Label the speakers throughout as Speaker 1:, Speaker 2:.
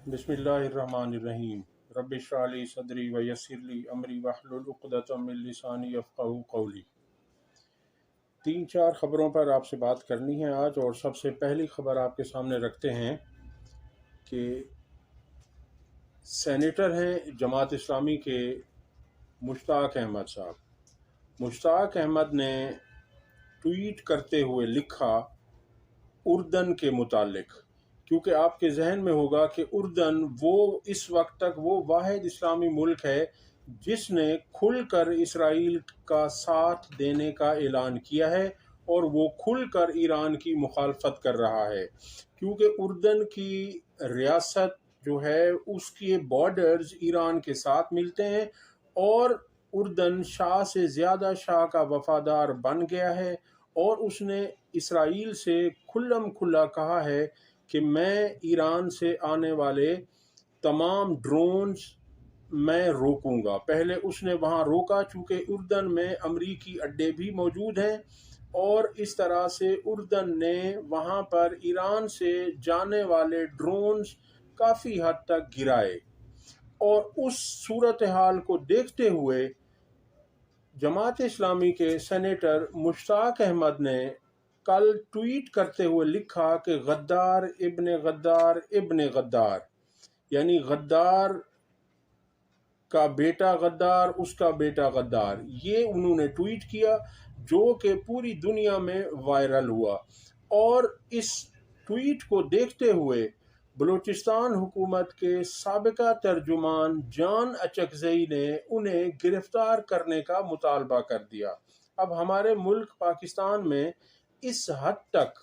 Speaker 1: बिस्मिल्लाहिर्रहमानिर्रहीम। रब्बि इश्रह ली सदरी व यस्सिर ली अमरी वहलुल उक़दतम मिन लिसानी यफ़क़हू क़ौली। 3-4 ख़बरों पर आपसे बात करनी है आज, और सबसे पहली ख़बर आपके सामने रखते हैं कि सेनेटर हैं जमात इस्लामी के मुश्ताक अहमद साहब। मुश्ताक अहमद ने ट्वीट करते हुए लिखा उर्दन के मुतालिक, क्योंकि आपके जहन में होगा कि उर्दन वो इस वक्त तक वो वाहिद इस्लामी मुल्क है जिसने खुलकर इसराइल का साथ देने का ऐलान किया है, और वो खुलकर ईरान की मुखालफत कर रहा है, क्योंकि उर्दन की रियासत जो है उसके बॉर्डर्स ईरान के साथ मिलते हैं, और उर्दन शाह से ज़्यादा शाह का वफादार बन गया है, और उसने इसराइल से खुल्लम खुल्ला कहा है कि मैं ईरान से आने वाले तमाम ड्रोन्स मैं रोकूंगा। पहले उसने वहाँ रोका, चूँकि उर्दन में अमरीकी अड्डे भी मौजूद हैं, और इस तरह से उर्दन ने वहाँ पर ईरान से जाने वाले ड्रोन्स काफ़ी हद तक गिराए। और उस सूरत हाल को देखते हुए जमात इस्लामी के सेनेटर मुश्ताक अहमद ने कल ट्वीट करते हुए लिखा कि गद्दार इब्ने गद्दार, यानी गद्दार का बेटा गद्दार, उसका बेटा गद्दार, ये उन्होंने ट्वीट किया, जो कि पूरी दुनिया में वायरल हुआ। और इस ट्वीट को देखते हुए बलूचिस्तान हुकूमत के साबिका तर्जुमान जान अचकज़ई ने उन्हें गिरफ्तार करने का मुतालबा कर दिया। अब हमारे मुल्क पाकिस्तान में इस हद तक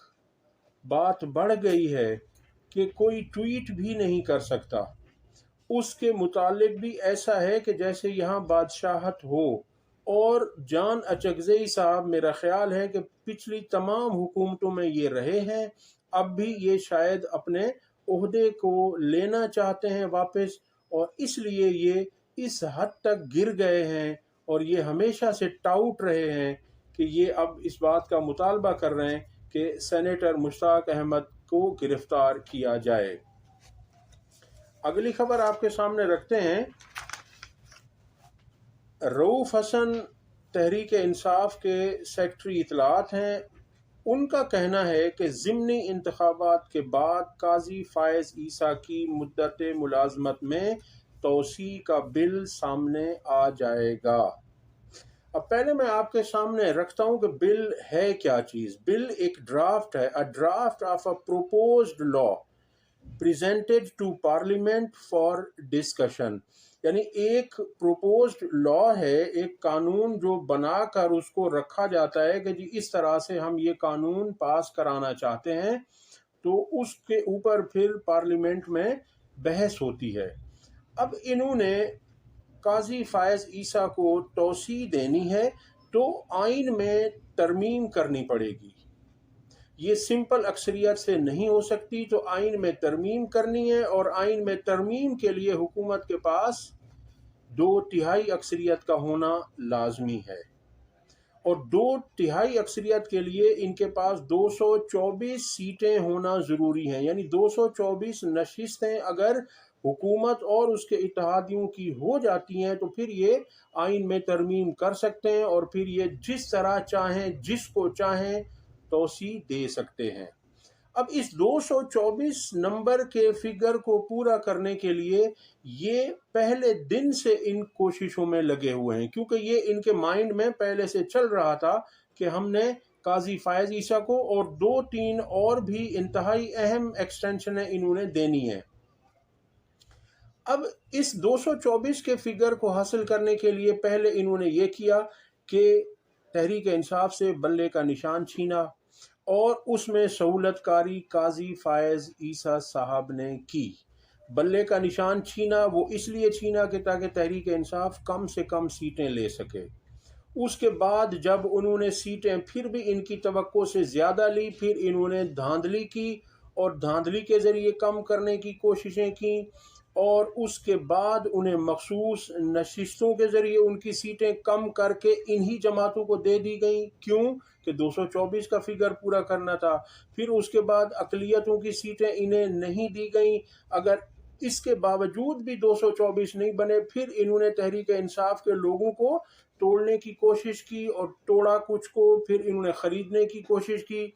Speaker 1: बात बढ़ गई है कि कोई ट्वीट भी नहीं कर सकता। उसके मुतालिक भी ऐसा है कि जैसे यहाँ बादशाहत हो। और जान अचकज़ई साहब, मेरा ख्याल है कि पिछली तमाम हुकूमतों में ये रहे हैं, अब भी ये शायद अपने ओहदे को लेना चाहते हैं वापस, और इसलिए ये इस हद तक गिर गए हैं, और ये हमेशा से टाउट रहे हैं कि ये अब इस बात का मुतालबा कर रहे हैं कि सेनेटर मुश्ताक अहमद को गिरफ्तार किया जाए। अगली खबर आपके सामने रखते हैं। रऊफ हसन तहरीक इंसाफ के सेक्रेटरी इतलात हैं। उनका कहना है कि ज़िमनी इंतखाबात के बाद काजी फायज़ ईसा की मुद्दत मुलाजमत में तोसी का बिल सामने आ जाएगा। अब पहले मैं आपके सामने रखता हूं कि बिल है क्या चीज़। बिल एक ड्राफ्ट है, a draft of a proposed law presented to parliament for discussion, यानी एक प्रोपोज्ड लॉ है, एक कानून जो बनाकर उसको रखा जाता है कि जी इस तरह से हम ये कानून पास कराना चाहते हैं, तो उसके ऊपर फिर पार्लियामेंट में बहस होती है। अब इन्होंने काजी फायज़ ईसा को तौसी देनी है, तो आइन में तरमीम करनी पड़ेगी। ये सिंपल अक्सरियत से नहीं हो सकती, तो आइन में तरमीम करनी है, और आइन में तरमीम के लिए हुकूमत के पास 2/3 अक्सरियत का होना लाजमी है, और 2/3 अक्सरियत के लिए इनके पास 224 सीटें होना ज़रूरी हैं, यानी 224 नशिस्तें अगर हुकूमत और उसके इत्तेहादियों की हो जाती हैं, तो फिर ये आइन में तरमीम कर सकते हैं, और फिर ये जिस तरह चाहें, जिसको चाहें तोसी दे सकते हैं। अब इस 224 नंबर के फिगर को पूरा करने के लिए ये पहले दिन से इन कोशिशों में लगे हुए हैं, क्योंकि ये इनके माइंड में पहले से चल रहा था कि हमने काजी फायज़ ईसा को और 2-3 और भी इंतहाई अहम एक्सटेंशनें इन्होंने देनी है। अब इस 224 के फिगर को हासिल करने के लिए पहले इन्होंने ये किया कि तहरीक इंसाफ से बल्ले का निशान छीना, और उसमें सहूलतकारी काजी फायज़ ईसा साहब ने की। बल्ले का निशान छीना वो इसलिए छीना कि ताकि तहरीक इंसाफ कम से कम सीटें ले सके। उसके बाद जब उन्होंने सीटें फिर भी इनकी तवक्को से ज़्यादा ली, फिर इन्होंने धांधली की, और धांधली के ज़रिए कम करने की कोशिशें की, और उसके बाद उन्हें मखसूस नशिस्तों के ज़रिए उनकी सीटें कम करके इन्हीं जमातों को दे दी गई। क्यों कि 224 का फिगर पूरा करना था। फिर उसके बाद अक़लियतों की सीटें इन्हें नहीं दी गई। अगर इसके बावजूद भी 224 नहीं बने। फिर इन्होंने तहरीक इंसाफ के लोगों को तोड़ने की कोशिश की और तोड़ा कुछ को, फिर इन्होंने खरीदने की कोशिश की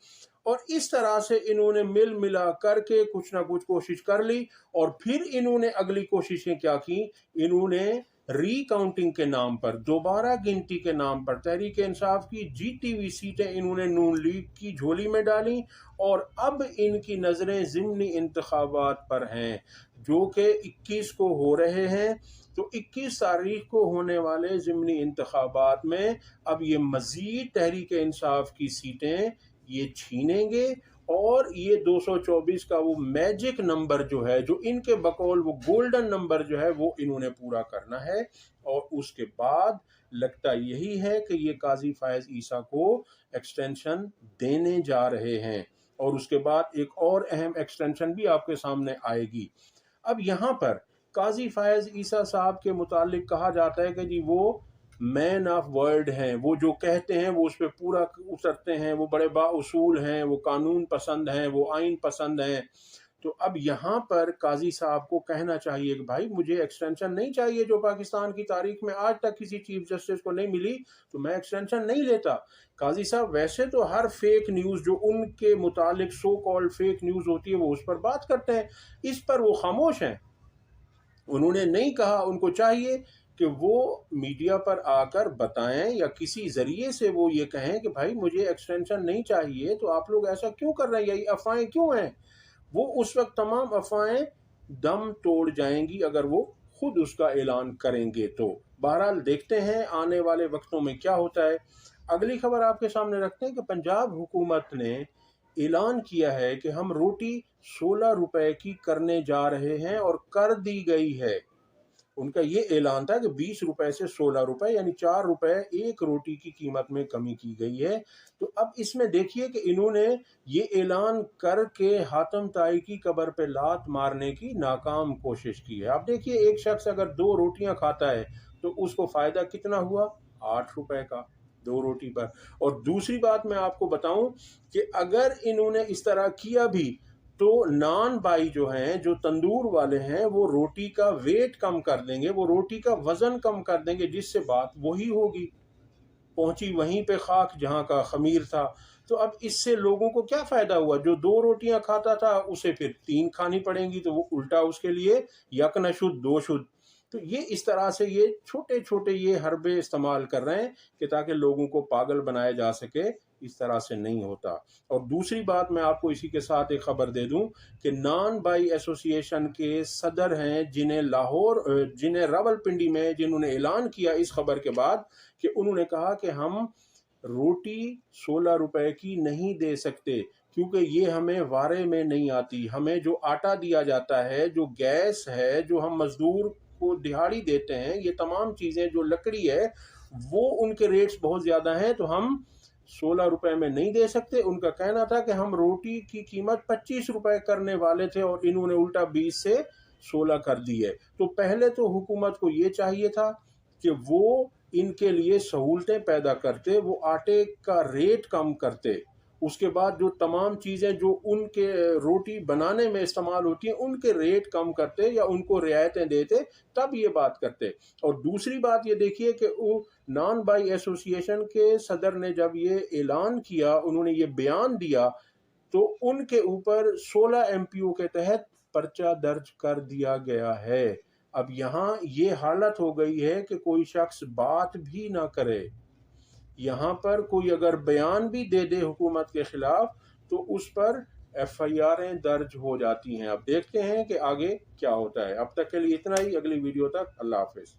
Speaker 1: और इस तरह से इन्होंने मिल मिला करके कुछ ना कुछ कोशिश कर ली। और फिर इन्होंने अगली कोशिशें क्या की, इन्होंने रीकाउंटिंग के नाम पर, दोबारा गिनती के नाम पर तहरीक इंसाफ की जीती हुई सीटें इन्होंने नून लीग की झोली में डाली और अब इनकी नजरें ज़िमनी इंतखाबात पर हैं जो कि 21 को हो रहे हैं। तो 21 तारीख को होने वाले ज़िमनी इंतखाबात में अब ये मज़ीद तहरीक इंसाफ की सीटें ये छीनेंगे और ये 224 का वो मैजिक नंबर जो है, जो इनके बकौल वो गोल्डन नंबर जो है, वो इन्होंने पूरा करना है। और उसके बाद लगता यही है कि ये काजी फायज ईसा को एक्सटेंशन देने जा रहे हैं और उसके बाद एक और अहम एक्सटेंशन भी आपके सामने आएगी। अब यहाँ पर काजी फायज ईसा साहब के मुतालिक कहा जाता है कि जी वो मैन ऑफ वर्ड हैं, वो जो कहते हैं वो उस पर पूरा उतरते हैं, वो बड़े बाउसूल हैं, वो कानून पसंद हैं, वो आइन पसंद हैं। तो अब यहाँ पर काजी साहब को कहना चाहिए कि भाई मुझे एक्सटेंशन नहीं चाहिए जो पाकिस्तान की तारीख में आज तक किसी चीफ जस्टिस को नहीं मिली, तो मैं एक्सटेंशन नहीं लेता। काजी साहब वैसे तो हर फेक न्यूज़ जो उनके मुतालिक सो कॉल्ड फेक न्यूज़ होती है वो उस पर बात करते हैं, इस पर वो खामोश हैं। उन्होंने नहीं कहा, उनको चाहिए कि वो मीडिया पर आकर बताएं या किसी ज़रिए से वो ये कहें कि भाई मुझे एक्सटेंशन नहीं चाहिए, तो आप लोग ऐसा क्यों कर रहे हैं, यही अफवाहें क्यों हैं। वो उस वक्त तमाम अफवाहें दम तोड़ जाएंगी अगर वो खुद उसका ऐलान करेंगे। तो बहरहाल देखते हैं आने वाले वक्तों में क्या होता है। अगली खबर आपके सामने रखते हैं कि पंजाब हुकूमत ने ऐलान किया है कि हम रोटी 16 रुपए की करने जा रहे हैं और कर दी गई है। उनका ये ऐलान था कि 20 रुपए से 16 रुपए यानी 4 रुपए एक रोटी की कीमत में कमी की गई है। तो अब इसमें देखिए कि इन्होंने ये ऐलान करके हातम ताई की कब्र पे लात मारने की नाकाम कोशिश की है। अब देखिए एक शख्स अगर 2 रोटियां खाता है तो उसको फायदा कितना हुआ, 8 रुपए का 2 रोटी पर। और दूसरी बात मैं आपको बताऊं कि अगर इन्होंने इस तरह किया भी तो नान बाई जो हैं, जो तंदूर वाले हैं, वो रोटी का वेट कम कर देंगे, वो रोटी का वजन कम कर देंगे, जिससे बात वही होगी, पहुंची वहीं पे खाक जहां का खमीर था। तो अब इससे लोगों को क्या फायदा हुआ, जो 2 रोटियां खाता था उसे फिर 3 खानी पड़ेंगी, तो वो उल्टा उसके लिए यक नशुद्ध 2 शुद्ध। तो ये इस तरह से ये छोटे छोटे ये हरबे इस्तेमाल कर रहे हैं कि ताकि लोगों को पागल बनाया जा सके। इस तरह से नहीं होता। और दूसरी बात मैं आपको इसी के साथ एक खबर दे दूं कि नान बाई एसोसिएशन के सदर हैं जिन्हें रावलपिंडी में जिन्होंने ऐलान किया इस खबर के बाद कि उन्होंने कहा कि हम रोटी 16 रुपए की नहीं दे सकते क्योंकि ये हमें वारे में नहीं आती। हमें जो आटा दिया जाता है, जो गैस है, जो हम मजदूर को दिहाड़ी देते हैं, ये तमाम चीज़ें, जो लकड़ी है, वो उनके रेट्स बहुत ज़्यादा हैं, तो हम 16 रुपए में नहीं दे सकते। उनका कहना था कि हम रोटी की कीमत 25 रुपए करने वाले थे और इन्होंने उल्टा 20 से 16 कर दी है। तो पहले तो हुकूमत को ये चाहिए था कि वो इनके लिए सहूलतें पैदा करते, वो आटे का रेट कम करते, उसके बाद जो तमाम चीज़ें जो उनके रोटी बनाने में इस्तेमाल होती हैं उनके रेट कम करते या उनको रियायतें देते, तब ये बात करते। और दूसरी बात ये देखिए कि वो नान बाई एसोसिएशन के सदर ने जब ये ऐलान किया, उन्होंने ये बयान दिया, तो उनके ऊपर 16 एमपीओ के तहत पर्चा दर्ज कर दिया गया है। अब यहाँ ये हालत हो गई है कि कोई शख्स बात भी ना करे, यहाँ पर कोई अगर बयान भी दे दे हुकूमत के खिलाफ तो उस पर एफआईआरें दर्ज हो जाती हैं। अब देखते हैं कि आगे क्या होता है। अब तक के लिए इतना ही, अगली वीडियो तक अल्लाह हाफिज।